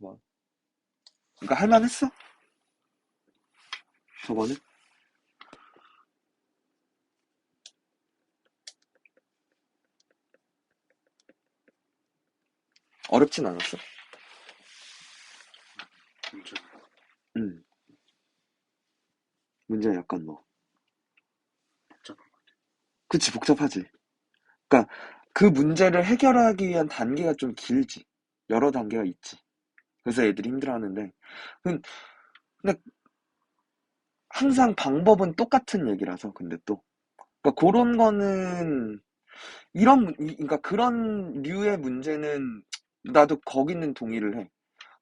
봐봐. 그러니까 할만했어? 저거는? 어렵진 않았어? 문제가 응. 문제는 약간 뭐. 복잡한 것 같아. 그치, 복잡하지. 그러니까 그 문제를 해결하기 위한 단계가 좀 길지. 여러 단계가 있지. 그래서 애들이 힘들어하는데. 근- 근데 항상 방법은 똑같은 얘기라서, 근데 또. 그러니까 그런 거는, 그러니까 그런 류의 문제는 나도 거기는 동의를 해.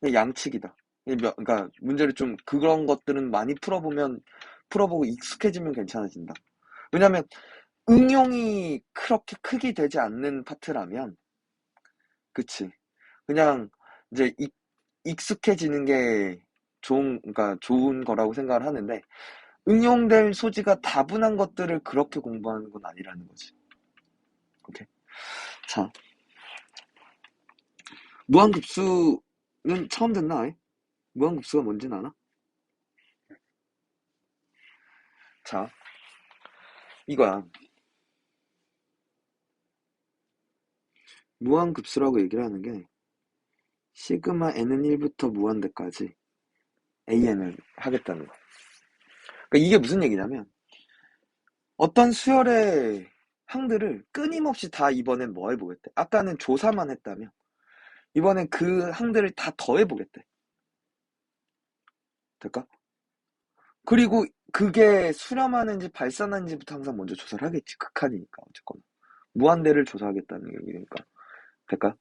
그냥 양측이다. 그러니까 문제를 좀 그런 것들은 많이 풀어보고 익숙해지면 괜찮아진다. 왜냐면 응용이 그렇게 크게 되지 않는 파트라면, 그치. 그냥 이제 익숙해지는 게 그러니까 좋은 거라고 생각을 하는데, 응용될 소지가 다분한 것들을 그렇게 공부하는 건 아니라는 거지. 오케이. 자, 무한급수는 처음 듣나, 아예? 무한급수가 뭔지는 아나? 자, 이거야. 무한급수라고 얘기를 하는 게, 시그마 n은 1부터 무한대까지 an을 하겠다는 거. 그러니까 이게 무슨 얘기냐면, 어떤 수열의 항들을 끊임없이 다 이번엔 뭐 해보겠대. 아까는 조사만 했다면, 이번엔 그 항들을 다 더해보겠대. 될까? 그리고 그게 수렴하는지 발산하는지부터 항상 먼저 조사를 하겠지. 극한이니까, 어쨌거나. 무한대를 조사하겠다는 얘기니까. 될까?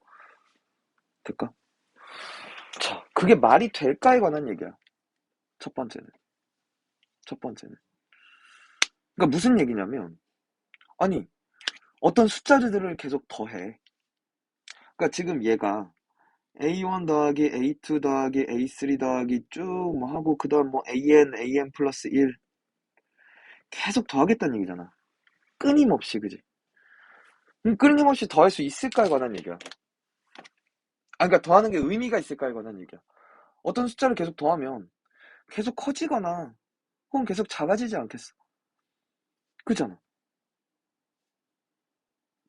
될까? 자, 그게 말이 될까에 관한 얘기야. 첫 번째는. 첫 번째는. 그러니까 무슨 얘기냐면, 아니, 어떤 숫자들을 계속 더해. 그러니까 지금 얘가 A1 더하기 A2 더하기 A3 더하기 쭉 뭐 하고, 그 다음 뭐 AN 플러스 1 계속 더하겠다는 얘기잖아. 끊임없이, 그지? 끊임없이 더할 수 있을까에 관한 얘기야. 그러니까 더하는 게 의미가 있을까에 관한 얘기야. 어떤 숫자를 계속 더하면 계속 커지거나 혹은 계속 작아지지 않겠어. 그잖아.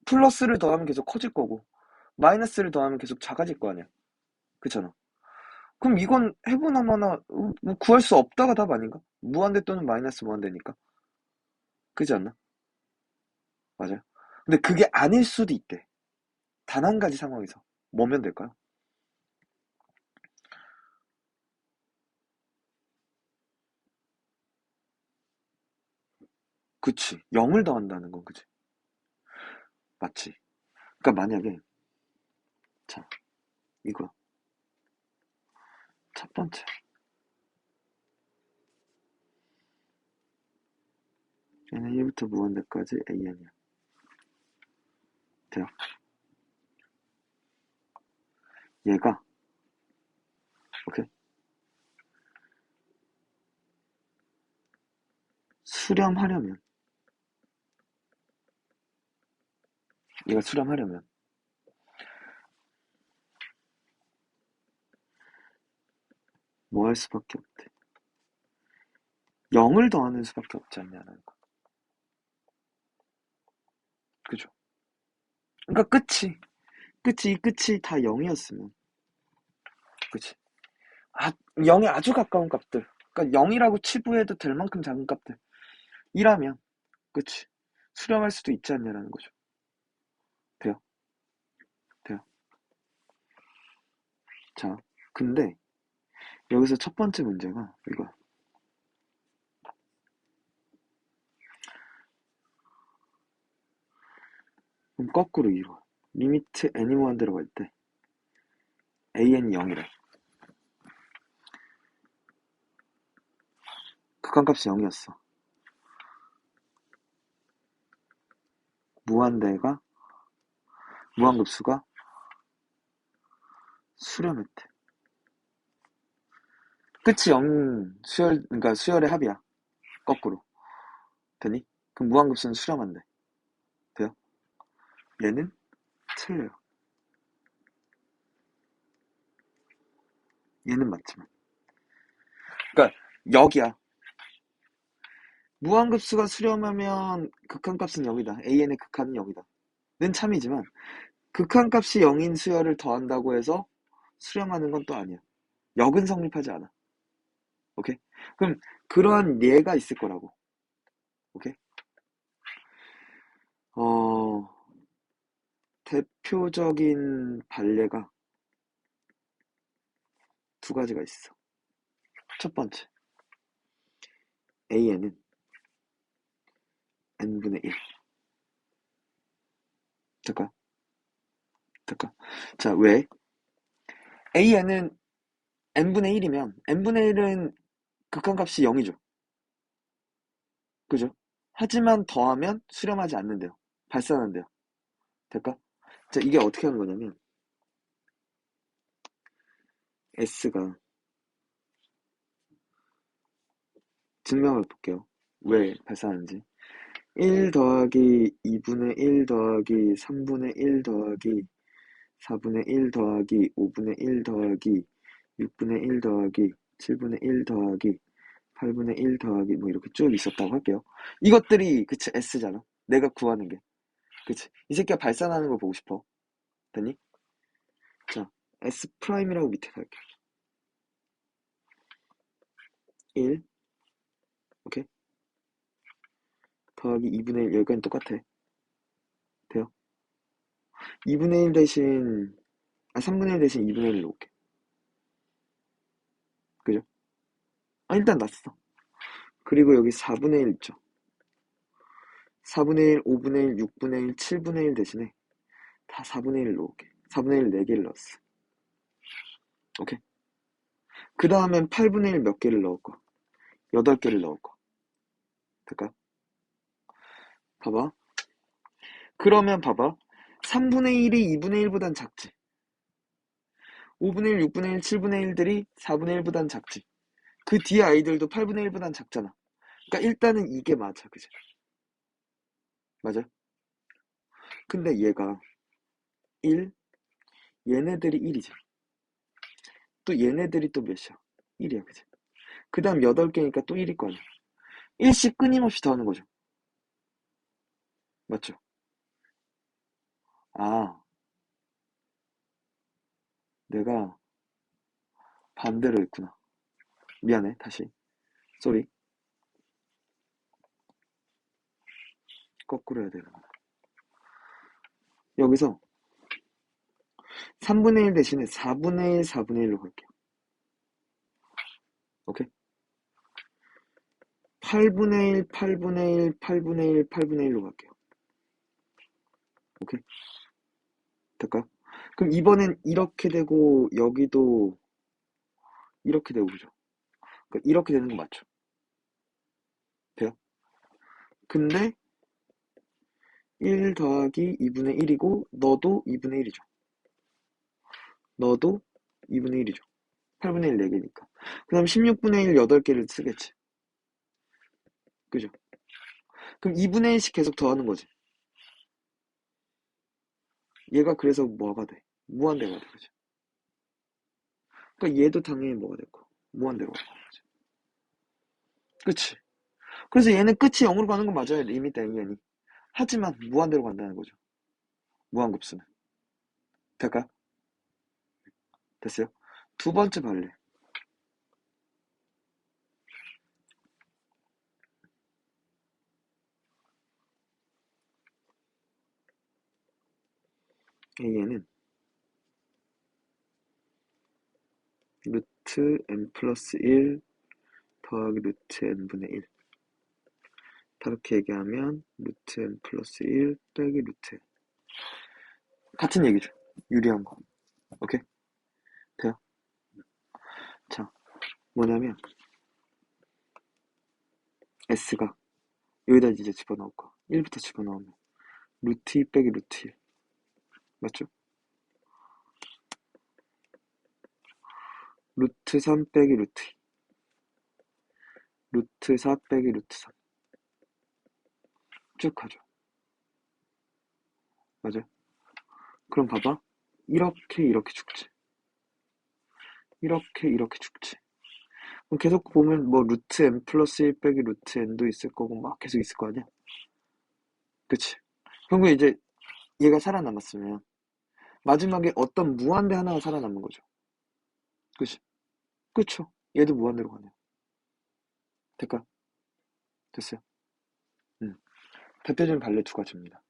플러스를 더하면 계속 커질 거고 마이너스를 더하면 계속 작아질 거 아니야. 그잖아. 그럼 이건 해보나마나 뭐 구할 수 없다가 답 아닌가? 무한대 또는 마이너스 무한대니까. 그지 않나? 맞아요. 근데 그게 아닐 수도 있대. 단 한 가지 상황에서. 뭐면 될까요? 그치. 0을 더한다는 건 그지. 맞지. 그러니까 만약에 자 이거 첫 번째 얘는 1부터 무한대까지 AN이야. 돼요. 얘가 오케이. 수렴하려면 얘가 수렴하려면 뭐 할 수밖에 없대. 0을 더하는 수밖에 없지 않냐는 거. 그죠? 그러니까 이 끝이 다 0이었으면, 그치? 0에 아주 가까운 값들. 그러니까 0이라고 치부해도 될 만큼 작은 값들. 이라면, 그치? 수렴할 수도 있지 않냐라는 거죠. 돼요? 돼요? 자, 근데 여기서 첫 번째 문제가 이거야. 그럼 거꾸로 이루어. 리미트 n이 무한 들어갈 때 an이 0이래. 극한값이 0이었어. 무한대가 무한급수가 수렴했대. 끝이 0 그러니까 수열의 합이야. 거꾸로. 되니? 그럼 무한급수는 수렴한대. 돼요? 얘는 틀려요. 얘는 맞지만. 그러니까 여기야. 무한급수가 수렴하면 극한값은 0이다. AN의 극한은 0이다. 는 참이지만 극한값이 0인 수열을 더한다고 해서 수렴하는 건 또 아니야. 역은 성립하지 않아. 오케이? 그럼 그러한 예가 있을 거라고. 오케이? 어, 대표적인 판례가 두 가지가 있어. 첫 번째, AN은 n분의 1. 잠깐, 잠깐. 자, 왜? AN은 n분의 1이면 n분의 1은 극한값이 0이죠. 그죠? 하지만 더하면 수렴하지 않는데요. 발산한대요. 될까? 자, 이게 어떻게 하는 거냐면 S가 증명을 볼게요. 왜 발산하는지. 1 더하기 2분의 1 더하기 3분의 1 더하기 4분의 1 더하기 5분의 1 더하기 6분의 1 더하기 7분의 1 더하기 8분의 1 더하기 뭐 이렇게 쭉 있었다고 할게요. 이것들이 그치 S잖아. 내가 구하는 게. 그치. 이 새끼가 발산하는 걸 보고 싶어. 됐니? 자, S 프라임이라고 밑에 갈게. 1, 오케이? 더하기 2분의 1, 여기까지 똑같아. 돼요? 2분의 1 대신, 3분의 1 대신 2분의 1로 올게. 그죠? 일단 놨어. 그리고 여기 4분의 1 있죠? 4분의 1, 5분의 1, 6분의 1, 7분의 1 대신에 다 4분의 1로 올게. 4분의 1 4개를 넣었어. 오케이? 그 다음엔 8분의 1 몇 개를 넣을 거? 8개를 넣을 거. 될까? 봐봐. 그러면 봐봐. 3분의 1이 2분의 1보단 작지. 5분의 1, 6분의 1, 7분의 1들이 4분의 1보단 작지. 그 뒤에 아이들도 8분의 1보단 작잖아. 그러니까 일단은 이게 맞아. 그지? 맞아? 근데 얘가 1, 얘네들이 1이지. 또 얘네들이 또 몇이야? 1이야. 그지? 그 다음 8개니까 또 1일 거 아니야. 1씩 끊임없이 더하는 거죠. 맞죠? 아, 내가 반대로 했구나. 미안해. 다시. 쏘리. 거꾸로 해야 되는구나. 여기서 3분의 1 대신에 4분의 1, 4분의 1로 갈게요. 오케이? 8분의 1, 8분의 1, 8분의 1, 8분의 1로 갈게요. 오케이? 될까요? 그럼 이번엔 이렇게 되고 여기도 이렇게 되고 그죠? 그러니까 이렇게 되는 거 맞죠? 돼요? 근데 1 더하기 2분의 1이고 너도 2분의 1이죠. 너도 2분의 1이죠. 8분의 1 4개니까. 그 다음 16분의 1 8개를 쓰겠지. 그죠? 그럼 2분의 1씩 계속 더하는 거지. 얘가 그래서 뭐가 돼? 무한대가 돼. 그죠? 그러니까 얘도 당연히 뭐가 되고 무한대로 가는 거지. 그치? 그래서 얘는 끝이 0으로 가는 건 맞아요. 리미트 n이. 하지만 무한대로 간다는 거죠. 무한급수는. 될까요? 됐어요? 두 번째 발레. a는 루트 n 플러스 1 더하기 루트 n분의 1. 다르게 얘기하면 루트 n 플러스 1 빼기 루트 n. 같은 얘기죠. 유리한 거. 오케이? 돼요? 자, 뭐냐면 s가 여기다 이제 집어넣을 거. 1부터 집어넣으면 루트 2 빼기 루트 1. 맞죠? 루트 3 빼기 루트 2. 루트 4 빼기 루트 3. 쭉 하죠. 맞아요? 그럼 봐봐. 이렇게 죽지. 이렇게 죽지. 그럼 계속 보면 뭐 루트 n 플러스 1 빼기 루트 n도 있을 거고 막 계속 있을 거 아니야? 그치? 그러면 이제 얘가 살아남았으면 마지막에 어떤 무한대 하나가 살아남은 거죠. 그치? 그쵸? 얘도 무한대로 가네요. 될까? 됐어요? 음. 대표적인 발레 두 가지입니다.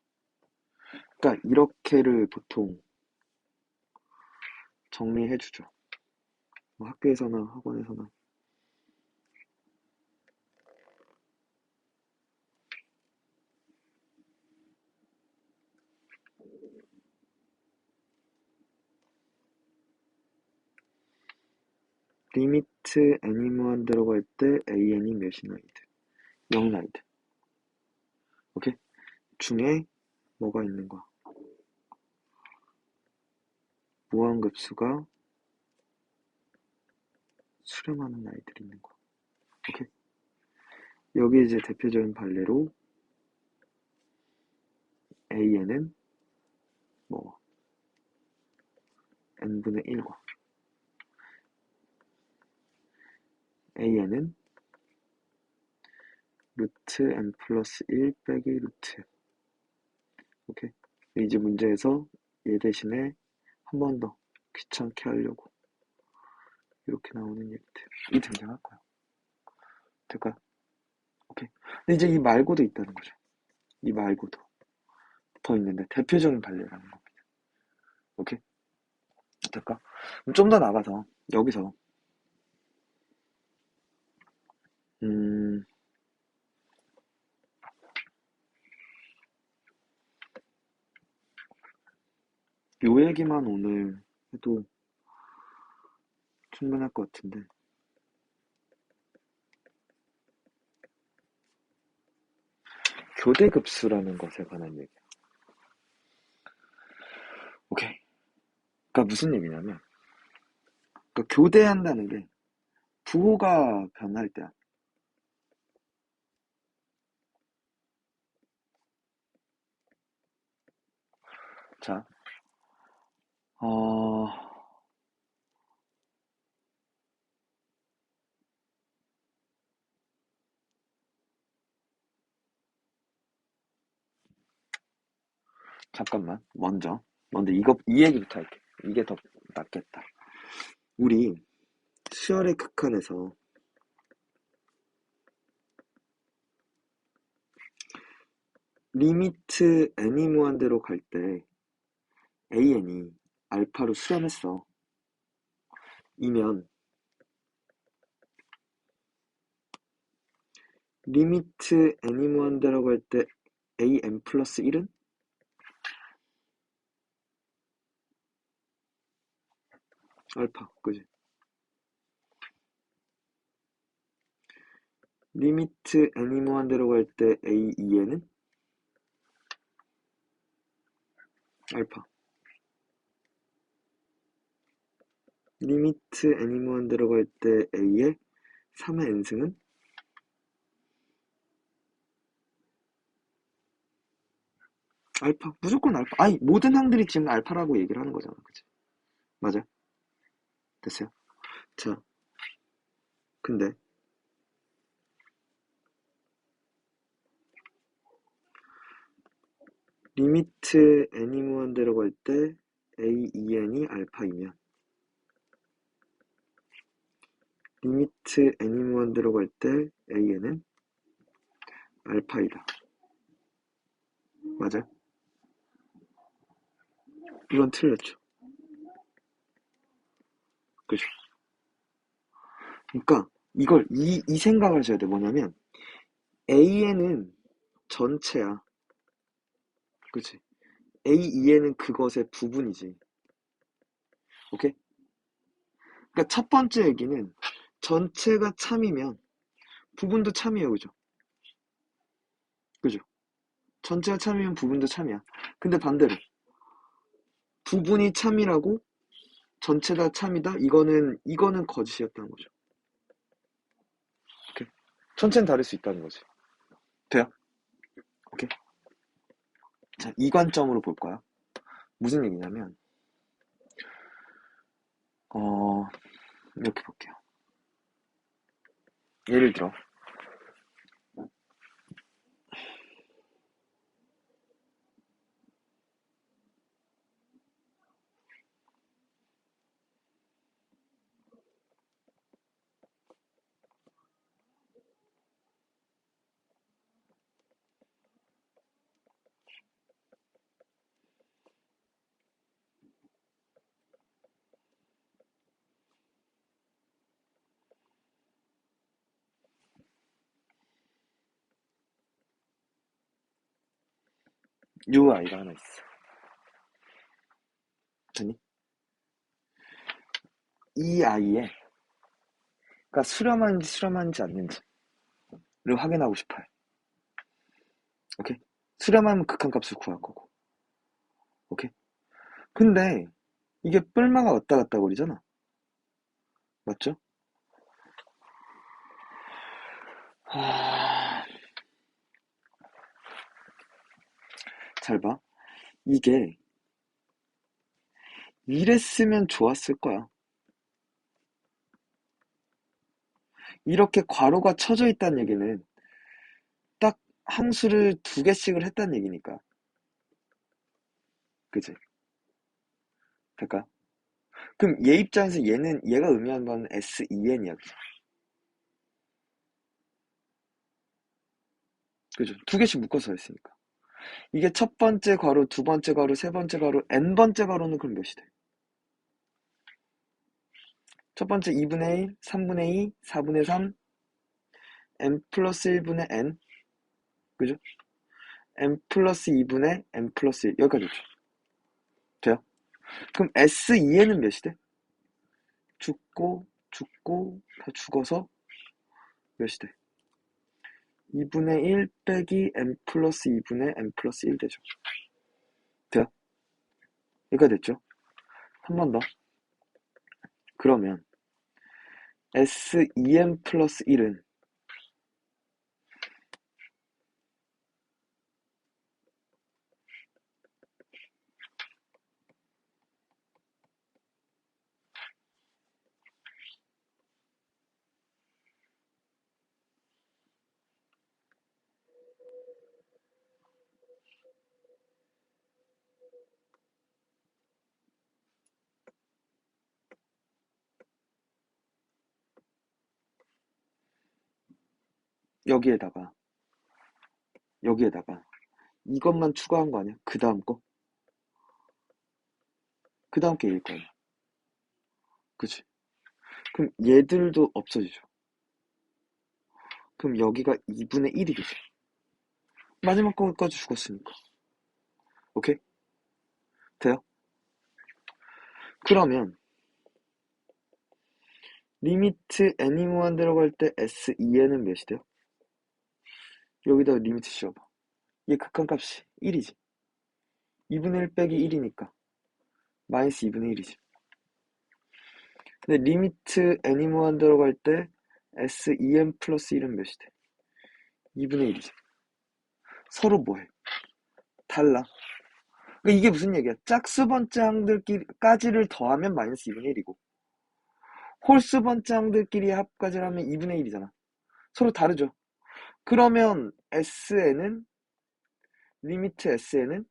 그러니까 이렇게를 보통 정리해주죠. 뭐 학교에서나 학원에서나. 리미트 n이 무한대로 갈 때 an이 몇이나이드? 0나이드. 오케이? 중에 뭐가 있는 거야? 무한급수가 수렴하는 아이들이 있는 거야. 오케이? 여기 이제 대표적인 발레로 an은 뭐 n분의 1과 an은 루트 n 플러스 1 빼기 루트 n. 오케이? 이제 문제에서 얘 대신에 한 번 더 귀찮게 하려고 이렇게 나오는 얘기들이 등장할 거야. 될까요? 오케이. 근데 이제 이 말고도 있다는 거죠. 이 말고도 더 있는데 대표적인 발레라는 겁니다. 오케이? 될까? 좀 더 나가서 여기서 음, 요 얘기만 오늘 해도 충분할 것 같은데 교대급수라는 것에 관한 얘기야. 오케이. 그러니까 무슨 얘기냐면 그러니까 교대한다는 게 부호가 변할 때야. 자, 어, 잠깐만. 먼저 이 얘기부터 할게. 이게 더 낫겠다. 우리 수열의 극한에서 리미트 n이 무한대로 갈 때 an이 알파로 수렴했어. 이면 리미트 n이 무한대로 갈 때 an 플러스 1은 알파, 그지? 리미트 n이 무한대로 갈 때 a2n은 알파. 리미트 n이 무한대로 갈 때 a의 3의 n승은 알파. 무조건 알파. 아니, 모든 항들이 지금 알파라고 얘기를 하는 거잖아. 그치? 맞아? 됐어요? 자, 근데 리미트 n이 무한대로 갈 때 a2n이 알파이면 리미트 n이 무한대로 갈 때 an은 알파이다. 맞아요? 이건 틀렸죠. 그죠? 그러니까 이걸 이 생각을 하셔야 돼. 뭐냐면 an은 전체야. 그치? a2n은 그것의 부분이지. 오케이? 그러니까 첫 번째 얘기는 전체가 참이면 부분도 참이에요. 그죠? 그죠? 전체가 참이면 부분도 참이야. 근데 반대로 부분이 참이라고 전체 다 참이다? 이거는 거짓이었다는 거죠. 오케이? 전체는 다를 수 있다는 거지. 돼요? 오케이? 자, 이 관점으로 볼 거야. 무슨 얘기냐면 어, 이렇게 볼게요. 예를 들어 요 아이가 하나 있어. 아니, 이 아이의 그러니까 수렴하는지 수렴하는지 않는지를 확인하고 싶어요. 오케이? 수렴하면 극한값을 구할 거고. 오케이? 근데 이게 뿔마가 왔다 갔다 거리잖아. 맞죠? 하... 잘 봐. 이게 이랬으면 좋았을 거야. 이렇게 괄호가 쳐져 있다는 얘기는 딱 함수를 두 개씩을 했다는 얘기니까. 그치? 될까? 그럼 얘 입장에서 얘가 의미하는 건 SEN이야. 그죠? 두 개씩 묶어서 했으니까. 이게 첫 번째 괄호, 두 번째 괄호, 세 번째 괄호, n번째 괄호는 그럼 몇이 돼? 첫 번째 2분의 1, 3분의 2, 4분의 3, n 플러스 1분의 n. 그죠? n 플러스 2분의 n 플러스 1. 여기까지 오죠. 돼요? 그럼 SEN은 몇이 돼? 죽고, 다 죽어서 몇이 돼? 2분의 1 빼기 n 플러스 2분의 n 플러스 1 되죠. 돼요? 여기까지 됐죠? 한 번 더. 그러면 SEN 플러스 1은 여기에다가 이것만 추가한 거 아니야? 그 다음 거? 그 다음 게 1일 거 아니야? 그치? 그럼 얘들도 없어지죠. 그럼 여기가 2분의 1이 되죠. 마지막 거까지 죽었으니까. 오케이? 돼요? 그러면 리미트 n이 무한 들어갈 때 SEN은 몇이 돼요? 여기다 리미트 씌워봐. 얘 극한값이 1이지. 2분의 1 빼기 1이니까 마이너스 2분의 1이지. 근데 리미트 n이 무한 들어갈 때 SEN 플러스 1은 몇이 돼? 2분의 1이지. 서로 뭐해? 달라. 그러니까 이게 무슨 얘기야? 짝수 번째 항들끼리까지를 더하면 마이너스 2분의 1이고 홀수 번째 항들끼리 합까지를 하면 2분의 1이잖아. 서로 다르죠. 그러면 리미트 SN은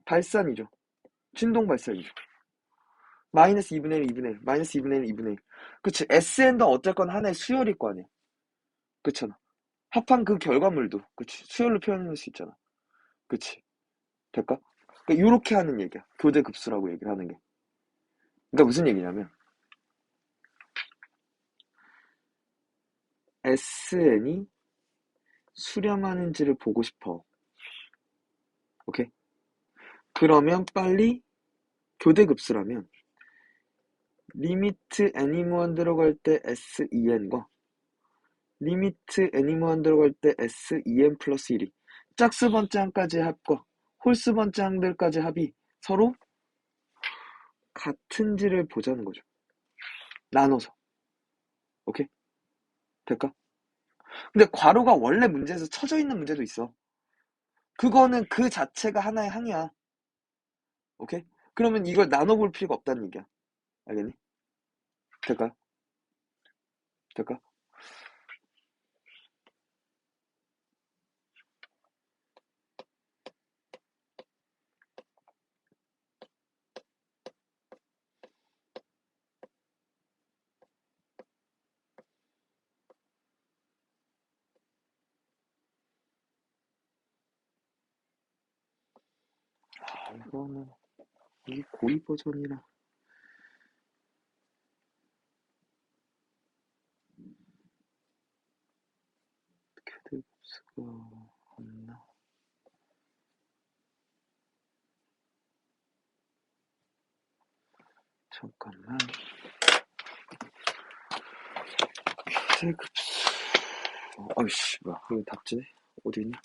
발산이죠. 진동 발산이죠. 마이너스 2분의 1, 2분의 1, 마이너스 2분의 1, 2분의 1. 그치. SN도 어쨌건 하나의 수열일 거 아니야. 그렇잖아. 합한 그 결과물도. 그치. 수열로 표현할 수 있잖아. 그치. 될까? 그러니까 요렇게 하는 얘기야. 교대급수라고 얘기를 하는 게. 그러니까 무슨 얘기냐면 SN이 수렴하는지를 보고 싶어. 오케이? 그러면 빨리 교대급수라면 리미트 n이 무한 들어갈 때 SEN과 리미트 n이 무한 들어갈 때 SEN 플러스 1이 짝수 번째 항까지 합과 홀수 번째 항들까지 합이 서로 같은지를 보자는 거죠. 나눠서. 오케이? 될까? 근데 괄호가 원래 문제에서 쳐져 있는 문제도 있어. 그거는 그 자체가 하나의 항이야. 오케이? 그러면 이걸 나눠볼 필요가 없다는 얘기야. 알겠니? 될까? 될까? 이거는 이게 고리 버전이라 어떻게 될 수가 없나? 잠깐만. 세급수. 아이씨, 뭐야? 이거 답지네? 어디 있냐?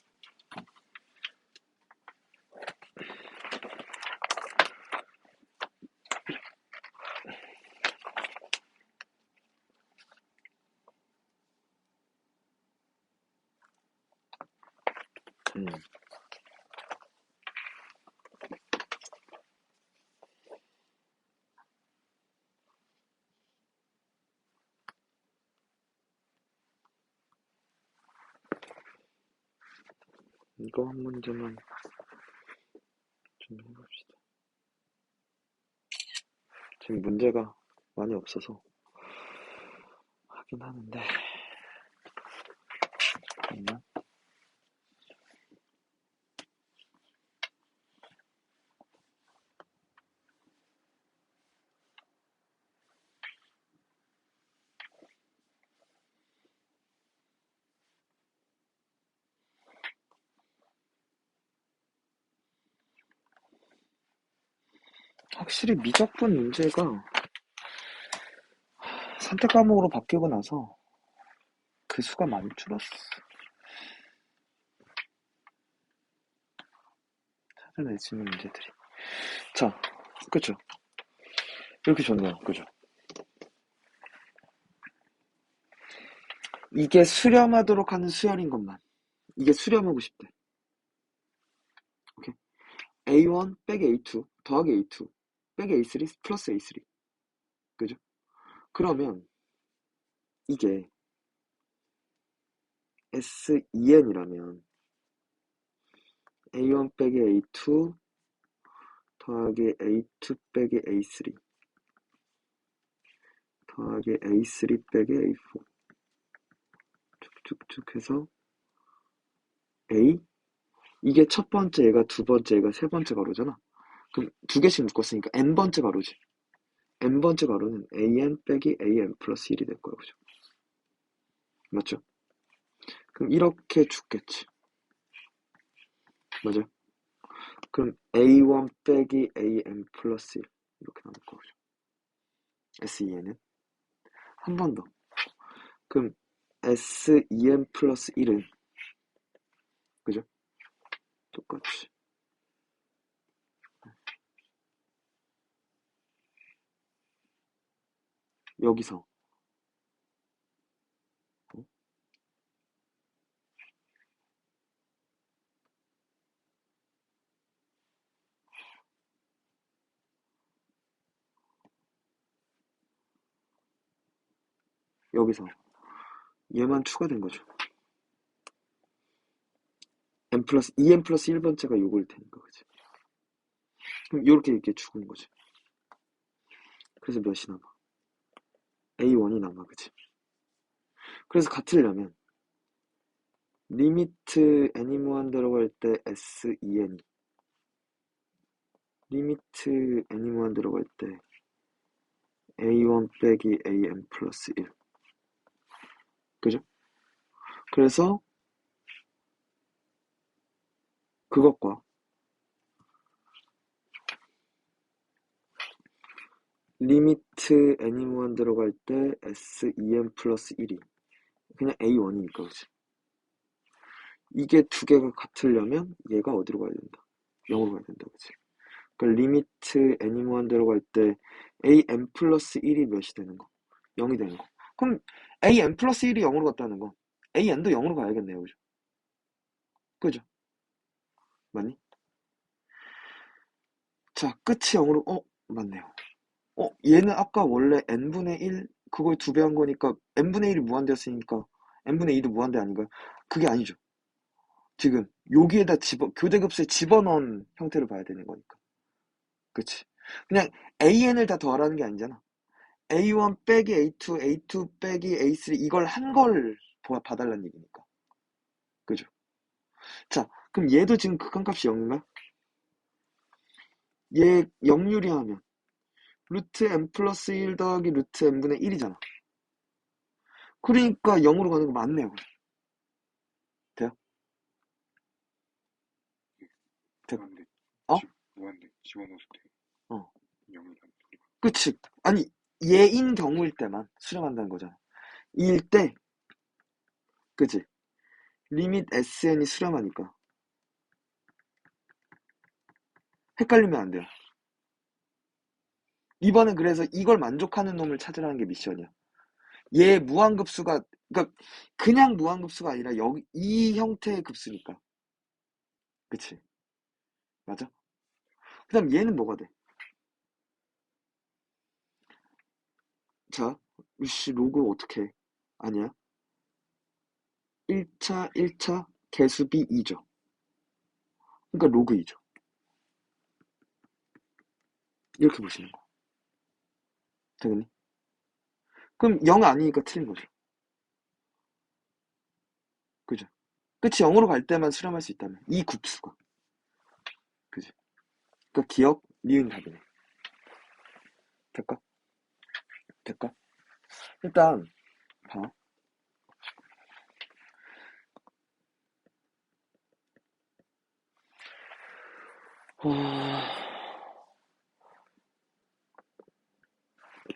음. 이거 한 문제만 좀 해봅시다. 지금 문제가 많이 없어서 하긴 하는데. 잠깐만. 확실히 미적분 문제가 선택 과목으로 바뀌고 나서 그 수가 많이 줄었어. 찾아내지는 문제들이. 자, 그쵸? 이렇게 좋네요. 그죠? 이게 수렴하도록 하는 수열인 것만. 이게 수렴하고 싶대. 오케이. A1 빼기 A2 더하기 A2 빼기 A3 플러스 A3. 그죠? 그러면 이게 SEN이라면 A1 빼기 A2 더하기 A2 빼기 A3 더하기 A3 빼기 A4 쭉쭉쭉 해서 A 이게 첫 번째 얘가 두 번째 얘가 세 번째 가로잖아. 그럼 두 개씩 묶었으니까 n번째 가로지. n번째 가로는 an 빼기 an 플러스 1이 될 거야. 그죠? 맞죠? 그럼 이렇게 죽겠지. 맞아요? 그럼 a1 빼기 an 플러스 1 이렇게 남을 거죠. SEN은 한 번 더. 그럼 SEN 플러스 1은 그죠? 똑같이 여기서 어? 여기서 얘만 추가된 거죠. n 플러스 2n 플러스 1번째가 요거일 테니까 그지? 그럼 이렇게 죽은 거지. 그래서 몇이 남아? A1이 남아 그지? 그래서 같으려면 리미트 n이 무한 들어갈 때 SEN이 리미트 n이 무한 들어갈 때 A1 빼기 an 플러스 1 그죠? 그래서 그것과 리미트 n이 무한 들어갈 때 SEN 플러스 1이 그냥 A1이니까 그치? 이게 두 개가 같으려면 얘가 어디로 가야 된다? 0으로 가야 된다 그치? 그러니까 리미트 n이 무한 들어갈 때 an 플러스 1이 몇이 되는 거? 0이 되는 거. 그럼 an 플러스 1이 0으로 갔다는 건 an도 0으로 가야겠네요 그죠? 그죠? 맞니? 자 끝이 0으로 맞네요. 얘는 아까 원래 n분의 1, 그걸 2배 한 거니까 n분의 1이 무한대였으니까 n분의 2도 무한대 아닌가요? 그게 아니죠. 지금 여기에다 교대급수에 집어넣은 형태로 봐야 되는 거니까. 그치? 그냥 an을 다 더하라는 게 아니잖아. A1 빼기 A2, A2 빼기 A3 이걸 한 걸 봐달라는 얘기니까. 그죠? 자, 그럼 얘도 지금 극한값이 0인가? 얘 0유리하면 루트 n 플러스 1 더하기 루트 n분의 1이잖아. 그러니까 0으로 가는 거 맞네요. 돼요? 돼? 무한대, 어? 무한대 집어넣었을 때 어. 0이라는 소리가. 그치? 아니, 얘인 경우일 때만 수렴한다는 거잖아. 이일 때, 그치? 리밋 SN이 수렴하니까. 헷갈리면 안 돼요. 이번엔 그래서 이걸 만족하는 놈을 찾으라는 게 미션이야. 얘 무한급수가, 그러니까 그냥 무한급수가 아니라 여기 이 형태의 급수니까. 그치? 맞아? 그 다음 얘는 뭐가 돼? 자, 씨, 로그 어떻게 해? 아니야. 1차 개수비 2죠. 그러니까 로그 2죠. 이렇게 보시는 거. 되겠니? 그럼 0 아니니까 틀린 거죠. 그죠? 끝이 0으로 갈 때만 수렴할 수 있다면. 이 굽수가. 그지? 그러니까 기억, 니은 답이네. 될까? 될까? 일단, 봐.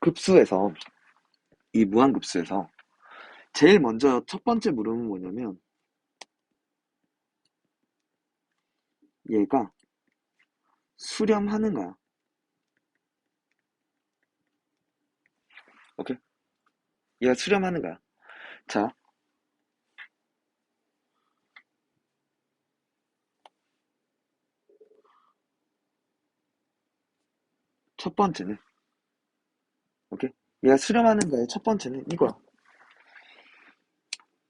급수에서, 이 무한급수에서, 제일 먼저 첫 번째 물음은 뭐냐면, 얘가 수렴하는가? 오케이? 얘가 수렴하는가? 자, 첫 번째는, 오케이? 얘가 수렴하는가의 첫 번째는 이거야.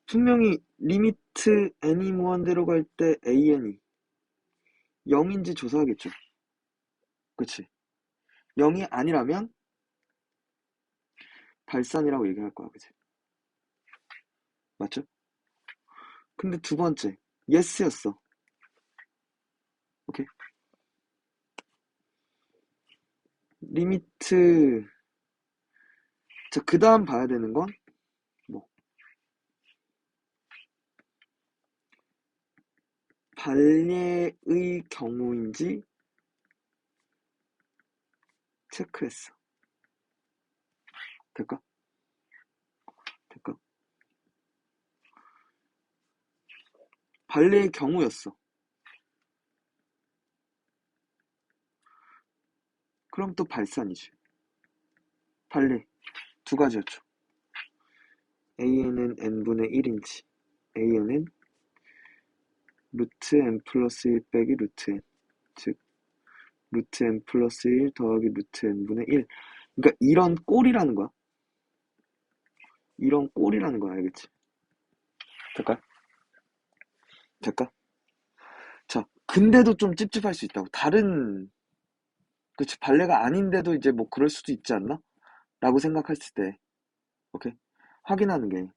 분명히 리미트 n이 무한대로 갈 때 an이 0인지 조사하겠죠. 그치? 0이 아니라면 발산이라고 얘기할 거야. 그치? 맞죠? 근데 두 번째, yes였어. 오케이? 리미트, 자, 그 다음 봐야 되는 건, 뭐, 발례의 경우인지 체크했어. 될까? 될까? 발례의 경우였어. 그럼 또 발산이지. 발례. 두 가지였죠. an은 n분의 1인지, an은 루트 n 플러스 1 빼기 루트 n. 즉, 루트 n 플러스 1 더하기 루트 n분의 1. 그러니까 이런 꼴이라는 거야. 이런 꼴이라는 거야. 알겠지? 될까? 될까? 자, 근데도 좀 찝찝할 수 있다고. 다른, 그치, 발레가 아닌데도 이제 뭐 그럴 수도 있지 않나? 라고 생각했을 때, 오케이? 확인하는 게,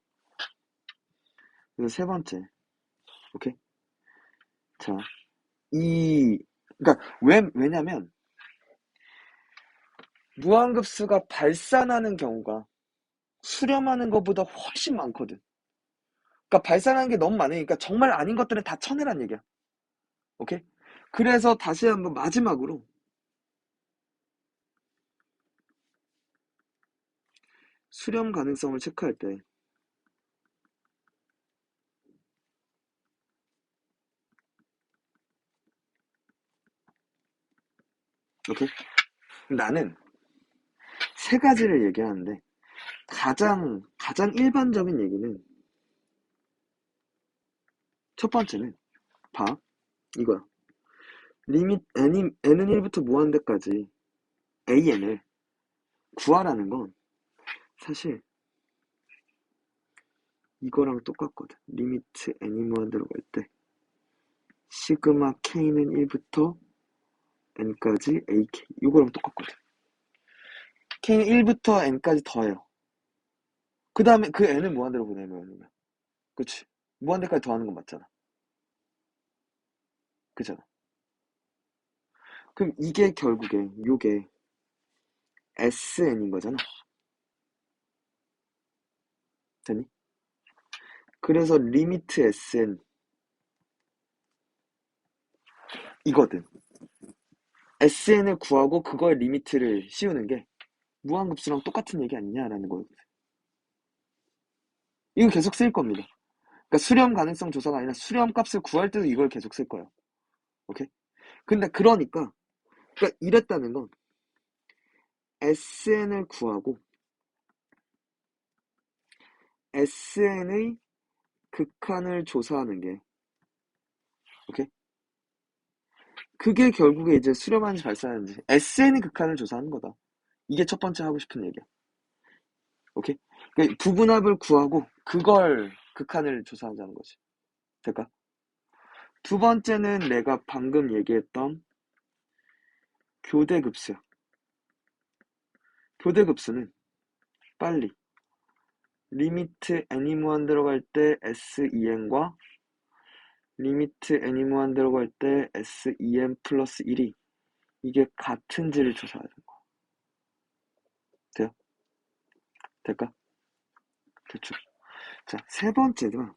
이거 세 번째, 오케이? 자, 그러니까, 왜냐면, 무한급수가 발산하는 경우가 수렴하는 것보다 훨씬 많거든. 그러니까 발산하는 게 너무 많으니까 정말 아닌 것들은 다 쳐내란 얘기야. 오케이? 그래서 다시 한번 마지막으로, 수렴 가능성을 체크할 때, 오케이? 나는 세 가지를 얘기하는데, 가장 일반적인 얘기는, 첫 번째는, 봐. 이거야. 리밋 n은 1부터 무한대까지 an을 구하라는 건 사실 이거랑 똑같거든. 리미트 n이 무한대로 갈 때 시그마 k는 1부터 n까지 ak 이거랑 똑같거든. k는 1부터 n까지 더해요. 그 다음에 그 n을 무한대로 보내면 그치? 무한대까지 더하는 건 맞잖아. 그잖아. 그럼 이게 결국에 요게 sn인 거잖아. 됐니? 그래서 리미트 sn 이거든. sn을 구하고 그거의 리미트를 씌우는 게 무한급수랑 똑같은 얘기 아니냐라는 거거든. 이거 계속 쓸 겁니다. 그러니까 수렴 가능성 조사가 아니라 수렴 값을 구할 때도 이걸 계속 쓸 거예요. 오케이? 근데 그러니까 이랬다는 건 sn을 구하고 sn의 극한을 조사하는 게 오케이? 그게 결국에 이제 수렴하는지 발산하는지 sn의 극한을 조사하는 거다. 이게 첫 번째 하고 싶은 얘기야. 오케이? 그러니까 부분합을 구하고 그걸 극한을 조사하자는 거지. 될까? 두 번째는 내가 방금 얘기했던 교대급수야. 교대급수는 빨리 리미트 n이 무한 들어갈 때 sen과 리미트 n이 무한 들어갈 때 sen 플러스 1이 이게 같은지를 조사하는 거야. 돼요? 될까? 대충. 자, 세 번째가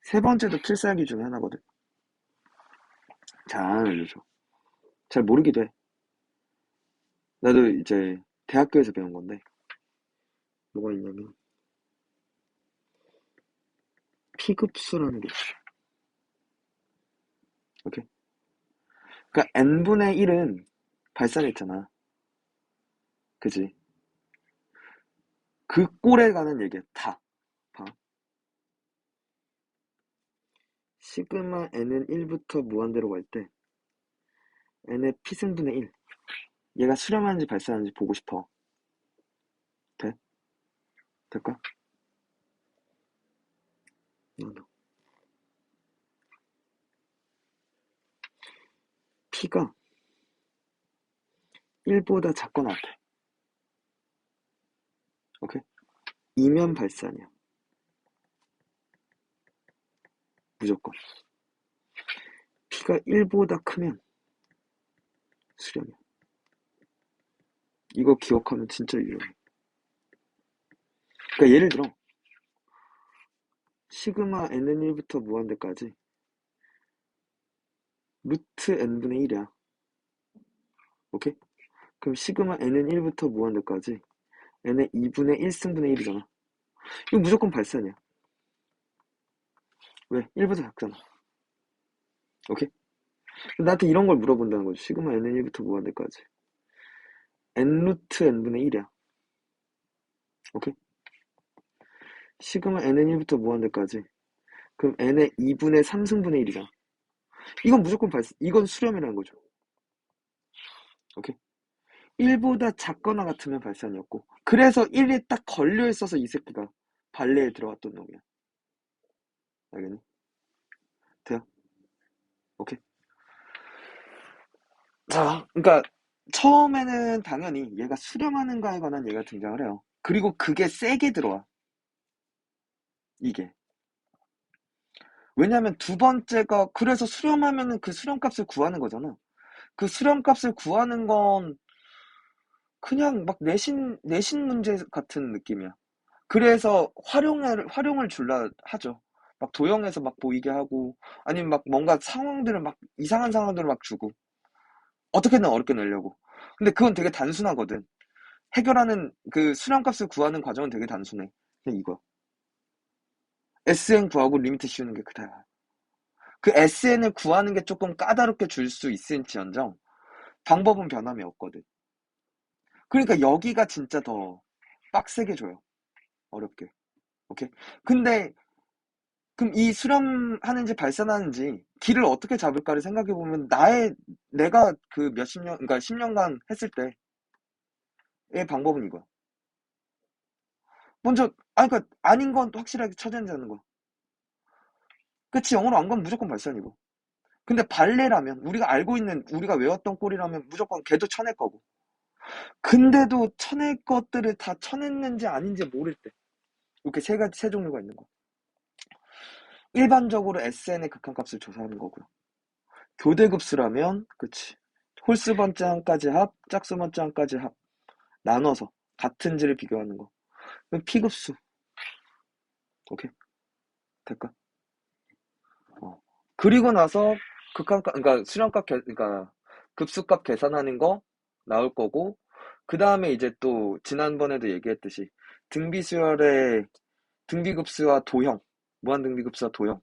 세 번째도 필살기 중에 하나거든. 잘 알려줘. 잘 모르기도 해. 나도 이제 대학교에서 배운 건데 뭐가 있냐면 피급수라는 게 있어. 오케이? 그러니까 n분의 1은 발산했잖아. 그지? 그 꼴에 관한 얘기야. 다. 봐. 시그마 n은 1부터 무한대로 갈 때 n의 p승분의 1. 얘가 수렴하는지 발산하는지 보고 싶어. 돼? 될까? 나도. p가 1보다 작거나 같아. 오케이? 이면 발산이야. 무조건. p가 1보다 크면 수렴이야. 이거 기억하면 진짜 유용해. 그러니까 예를 들어 시그마 n은 1부터 무한대까지 루트 n분의 1이야. 오케이? 그럼 시그마 n은 1부터 무한대까지 n의 2분의 1승분의 1이잖아. 이거 무조건 발산이야. 왜? 1보다 작잖아. 오케이? 나한테 이런 걸 물어본다는 거지. 시그마 n은 1부터 무한대까지 n 루트 n분의 1이야. 오케이? 시그마 n은 1부터 무한대까지 그럼 n의 2분의 3승분의 1이잖아. 이건 무조건 발산, 이건 수렴이라는 거죠. 오케이? 1보다 작거나 같으면 발산이었고 그래서 1이 딱 걸려 있어서 이 새끼가 발레에 들어갔던 놈이야. 알겠니? 돼요? 오케이? 자, 그러니까 처음에는 당연히 얘가 수렴하는가에 관한 얘가 등장을 해요. 그리고 그게 세게 들어와. 이게. 왜냐면 두 번째가 그래서 수렴하면은 그 수렴값을 구하는 거잖아. 그 수렴값을 구하는 건 그냥 막 내신 문제 같은 느낌이야. 그래서 활용을 줄라 하죠. 막 도형에서 막 보이게 하고, 아니면 막 뭔가 상황들을 막, 이상한 상황들을 막 주고, 어떻게든 어렵게 내려고. 근데 그건 되게 단순하거든. 해결하는, 그 수렴값을 구하는 과정은 되게 단순해. 그냥 이거. SN 구하고 리미트 씌우는 게 그다야. 그 SN을 구하는 게 조금 까다롭게 줄 수 있을지언정, 방법은 변함이 없거든. 그러니까 여기가 진짜 더 빡세게 줘요. 어렵게. 오케이? 근데 그럼 이 수렴하는지 발산하는지 길을 어떻게 잡을까를 생각해 보면 내가 그 몇십 년, 그러니까 10년간 했을 때의 방법은 이거야. 먼저, 그러니까 아닌 건 확실하게 찾아내자는 거야. 그치, 영어로 안 가면 무조건 발산이고. 근데 발레라면, 우리가 외웠던 꼴이라면 무조건 걔도 쳐낼 거고. 근데도 쳐낼 것들을 다 쳐냈는지 아닌지 모를 때. 이렇게 세 종류가 있는 거. 일반적으로 SN의 극한값을 조사하는 거고요. 교대급수라면, 그치. 홀수 번째항까지 합, 짝수 번째항까지 합. 나눠서 같은지를 비교하는 거. 그럼 P급수. 오케이. 될까? 그리고 나서 그러니까 그러니까 급수값 계산하는 거 나올 거고, 그 다음에 이제 또 지난번에도 얘기했듯이 등비수열의 등비급수와 도형, 무한등비급수와 도형,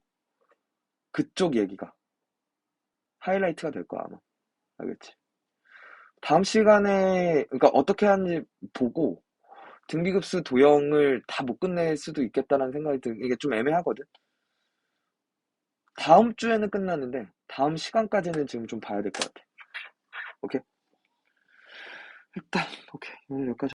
그쪽 얘기가 하이라이트가 될 거야, 아마. 알겠지? 다음 시간에, 그러니까 어떻게 하는지 보고, 등비급수 도형을 다 못 끝낼 수도 있겠다는 생각이 이게 좀 애매하거든? 다음 주에는 끝나는데, 다음 시간까지는 지금 좀 봐야 될 것 같아. 오케이? 일단, 오케이. 오늘 여기까지.